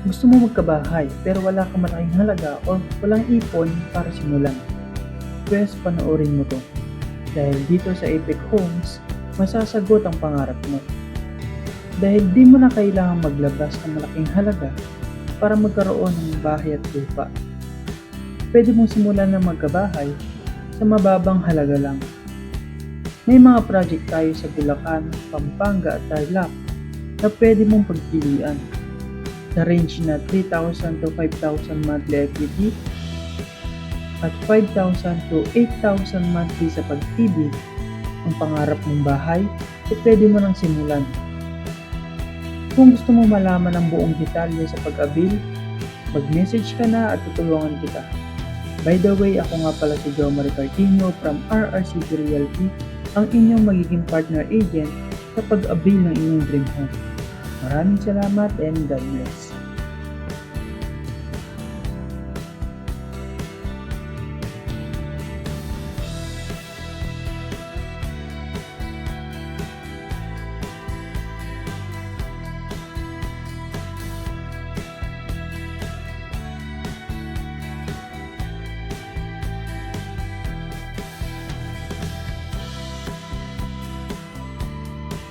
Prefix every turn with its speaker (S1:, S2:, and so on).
S1: Gusto mo magkabahay pero wala kang malaking halaga o walang ipon para simulan. Pwes panoorin mo 'to, dahil dito sa Epic Homes, masasagot ang pangarap mo. Dahil di mo na kailangang maglabas ng malaking halaga para magkaroon ng bahay at lupa. Pwede mong simulan ng magkabahay sa mababang halaga lang. May mga project tayo sa Bulacan, Pampanga at Tarlac na pwede mong pagpilian. Sa range na 3,000 to 5,000 monthly equity at 5,000 to 8,000 monthly sa pag-ibig, ang pangarap mong bahay, pwede mo nang simulan. Kung gusto mo malaman ang buong detalye sa pag-abil, mag-message ka na at tutulungan kita. By the way, ako nga pala si Jomar Cartino from RRCG Realty, ang inyong magiging partner agent sa pag-abil ng inyong dream home. Maraming salamat and God bless.